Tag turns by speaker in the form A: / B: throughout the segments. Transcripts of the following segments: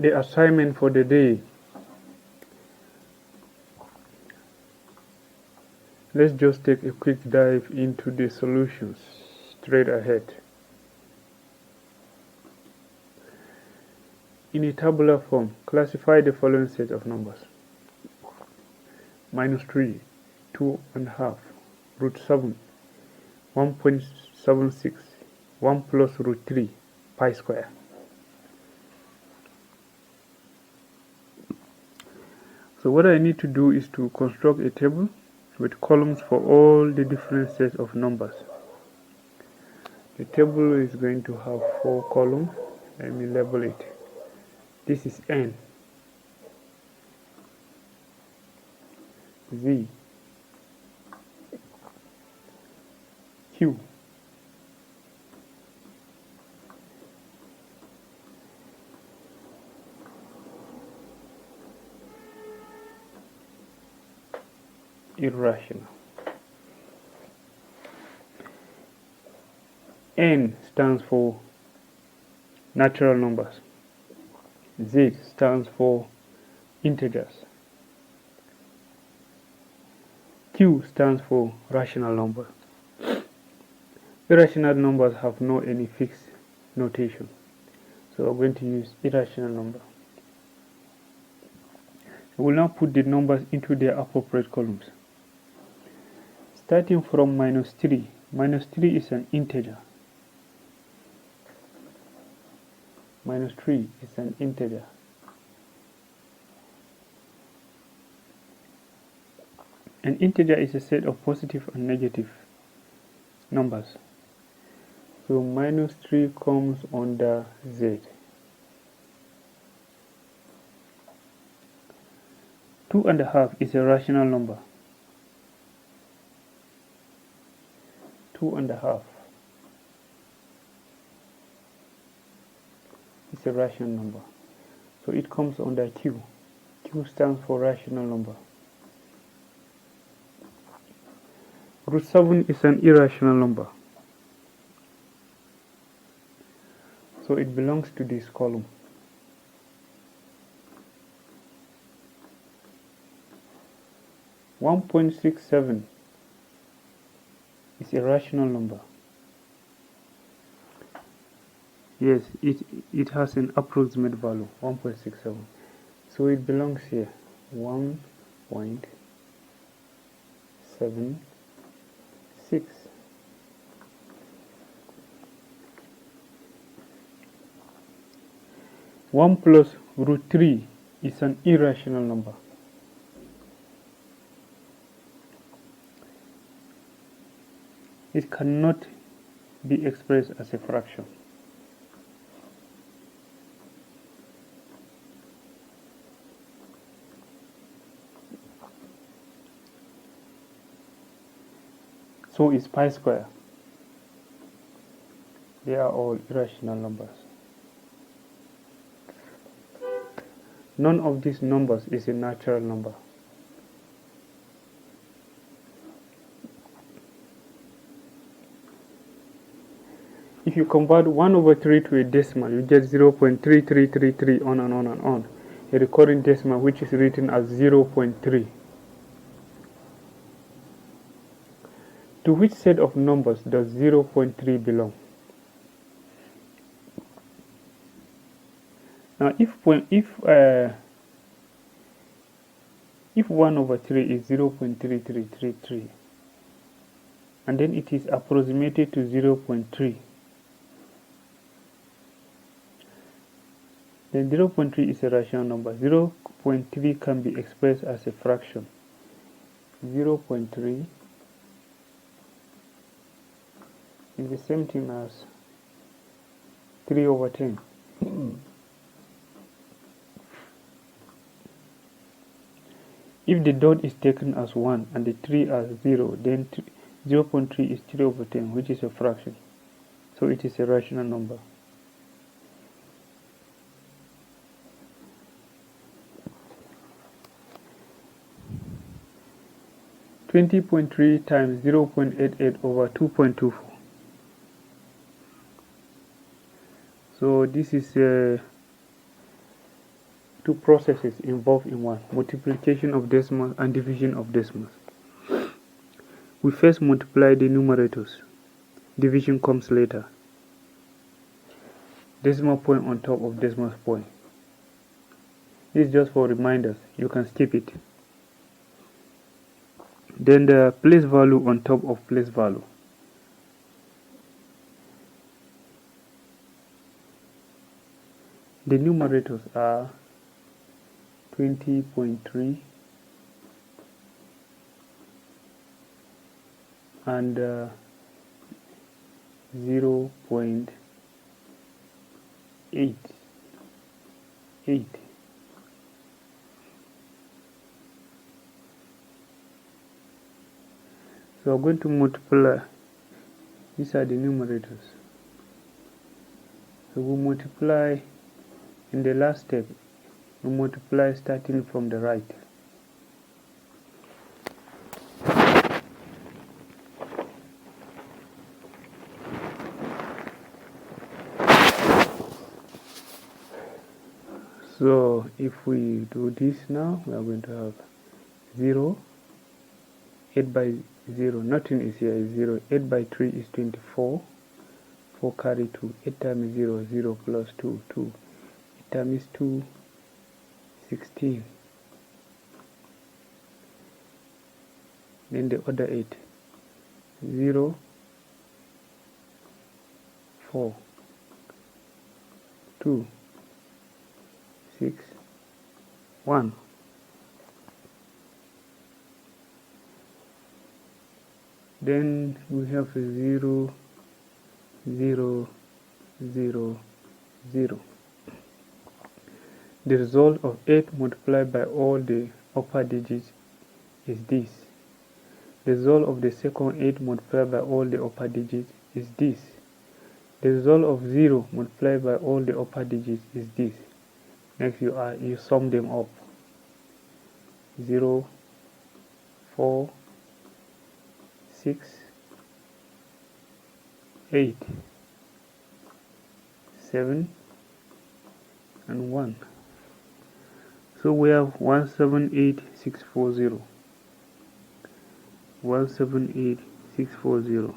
A: The assignment for the day. Let's just take a quick dive into the solutions straight ahead. In a tabular form, classify the following set of numbers: -3, 2.5, √7, 1.76, 1 plus √3, pi square. So what I need to do is to construct a table with columns for all the different sets of numbers. The table is going to have 4 columns. Let me label it. This is N, Z, Q, irrational. N stands for natural numbers. Z stands for integers. Q stands for rational numbers. Irrational numbers have no any fixed notation, so we're going to use irrational number. We will now put the numbers into their appropriate columns. Starting from -3. -3 is an integer. -3 is an integer. An integer is a set of positive and negative numbers. So -3 comes under Z. 2.5 is a rational number. 2.5 is a rational number. So it comes under Q. Q stands for rational number. √7 is an irrational number. So it belongs to this column. (1.67) is a rational number. Yes, it has an approximate value, 1.67. So it belongs here, 1.76. (1 plus √3) is an irrational number. It cannot be expressed as a fraction. So is pi square. They are all irrational numbers. None of these numbers is a natural number. If you convert 1/3 to a decimal, you get 0.3333 on and on and on. A recurring decimal which is written as 0.3. To which set of numbers does 0.3 belong? Now, if 1/3 is 0.3333, and then it is approximated to 0.3, then 0.3 is a rational number. 0.3 can be expressed as a fraction. 0.3 is the same thing as 3/10. If the dot is taken as 1 and the 3 as 0, then 0.3 is 3/10, which is a fraction. So it is a rational number. (20.3 times 0.88 over 2.24). So this is two processes involved in one: multiplication of decimals and division of decimals. We first multiply the numerators. Division comes later. Decimal point on top of decimal point. This is just for reminders. You can skip it. Then the place value on top of place value. The numerators are 20.3 and 0.88. So I'm going to multiply. These are the numerators. So we multiply in the last step. We multiply starting from the right. So if we do this now, we are going to have 0, 8 by 0, nothing is here, is 0, 8 by 3 is 24, 4 carry 2, 8 times 0, 0 plus 2, 2, 8 times 2, 16, then the other 8, 0, 4, 2, 6, 1. Then we have 0, 0, 0, 0. The result of 8 multiplied by all the upper digits is this. The result of the second 8 multiplied by all the upper digits is this. The result of 0 multiplied by all the upper digits is this. Next you sum them up. 0, 4, 6, 8, 7, and 1. So we have 178640. 178640.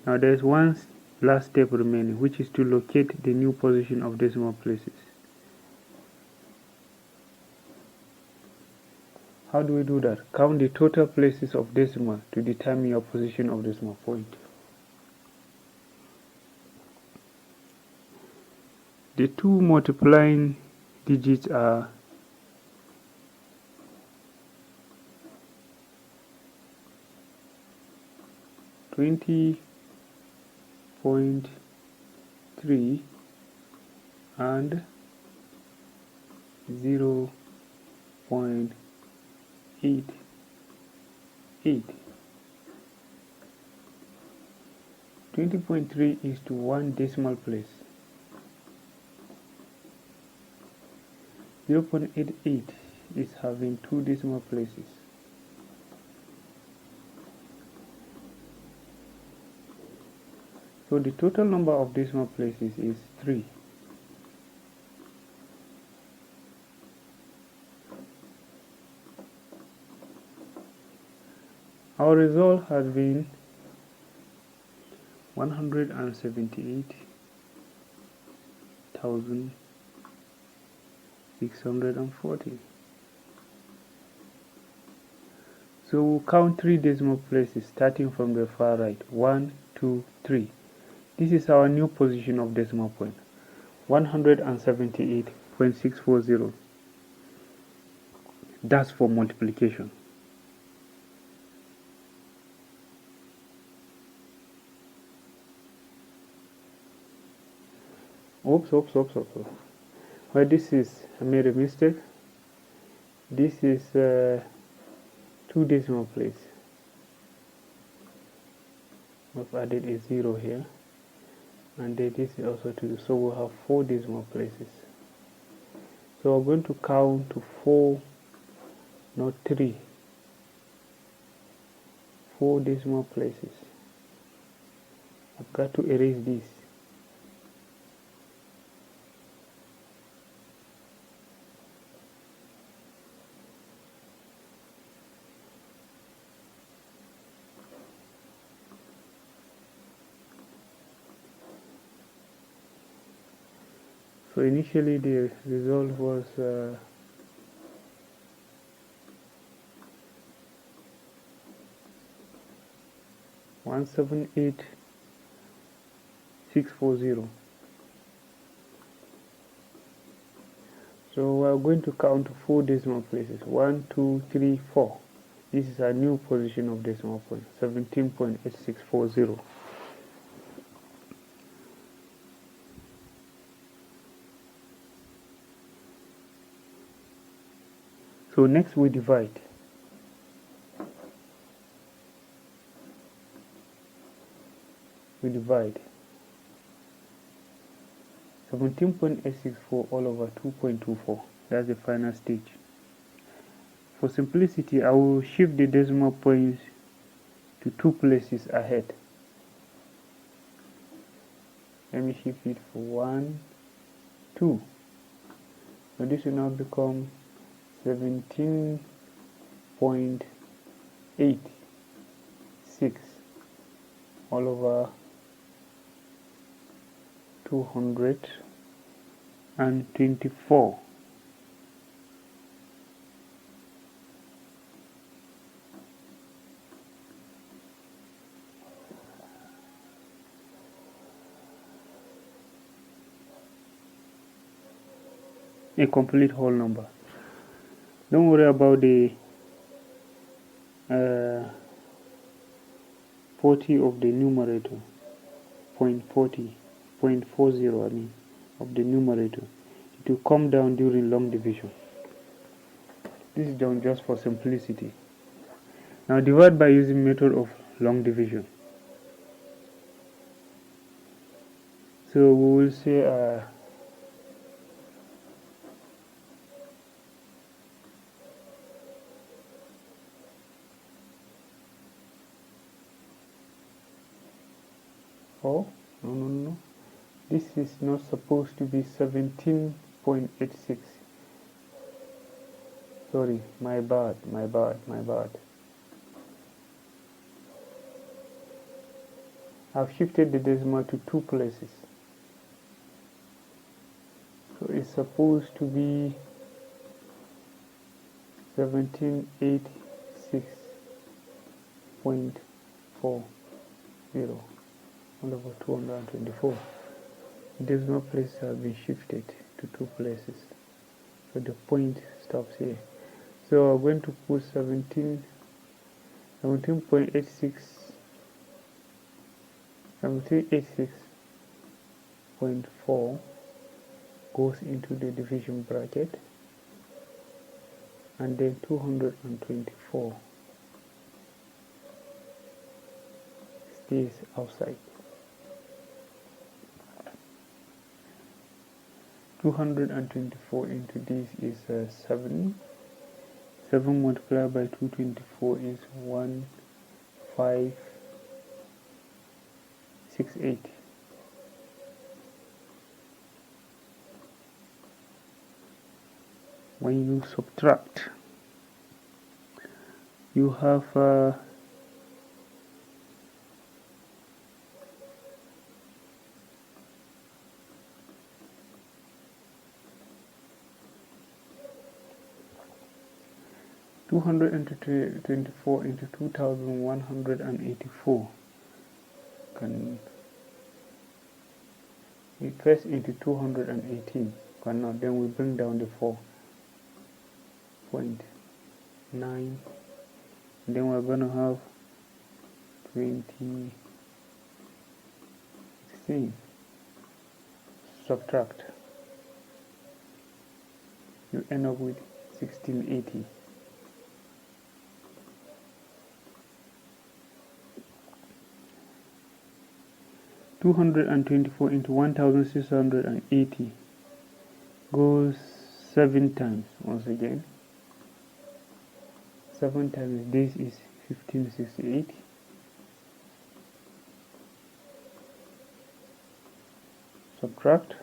A: Now there is one last step remaining, which is to locate the new position of decimal places. How do we do that? Count the total places of decimal to determine your position of decimal point. The two multiplying digits are 20.3 and 0.88. 20.3 is to one decimal place. 0.88 is having two decimal places. So the total number of decimal places is 3. Our result has been 178,640. So we'll count 3 decimal places starting from the far right. 1, 2, 3. This is our new position of decimal point. 178.640. That's for multiplication. Oops. Well, I made a mistake. This is 2 decimal places. I've added a 0 here, and then this is also 2, so we'll have 4 decimal places. So we're going to count to 4, not 3. 4 decimal places. I've got to erase this. So initially the result was 178640. So we are going to count 4 decimal places. 1, 2, 3, 4. This is a new position of decimal point, 17.8640. So next we divide. We divide 17.864 all over 2.24. That's the final stage. For simplicity, I will shift the decimal points to 2 places ahead. Let me shift it for 1, 2. So this will now become 17.86 all over 224. A complete whole number. Don't worry about the 40 of the numerator, 0.40, 0.40 I mean, of the numerator. It will come down during long division. This is done just for simplicity. Now divide by using method of long division. So we will say oh, no. This is not supposed to be 17.86. Sorry, my bad. I've shifted the decimal to 2 places. So it's supposed to be 1786.40 all over 224. Decimal places have been shifted to 2 places. So the point stops here. So I'm going to put 17.86.4 goes into the division bracket, and then 224 stays outside. 224 into this is 7. 7 multiplied by 224 is 1568. When you subtract, you have 224 into 2184 can we press into 218 cannot, then we bring down the 4.9, then we're gonna have 2016. Subtract, you end up with 1680. (224 into 1680 goes 7 times. Once again, 7 times this is 1568. Subtract,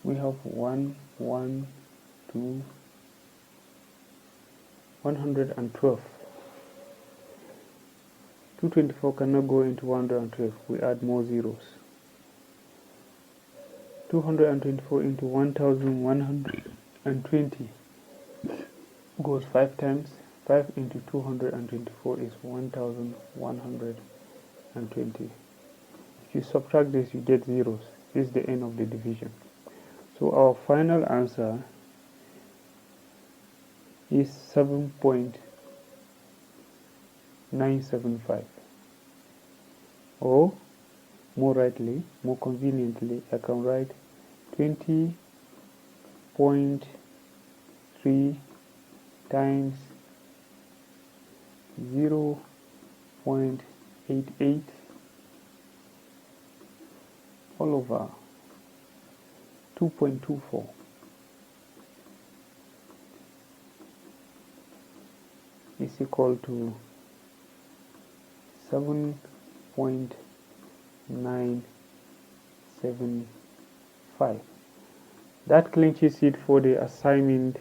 A: we have 112. 224 cannot go into 112. We add more zeros. 224 into 1120 goes 5 times. 5 into 224 is 1120. If you subtract this, you get zeros. This is the end of the division. So our final answer is 7.975. Or more conveniently, I can write 20.3 times 0.88 all over 2.24 is equal to 7.975. That clinches it for the assignment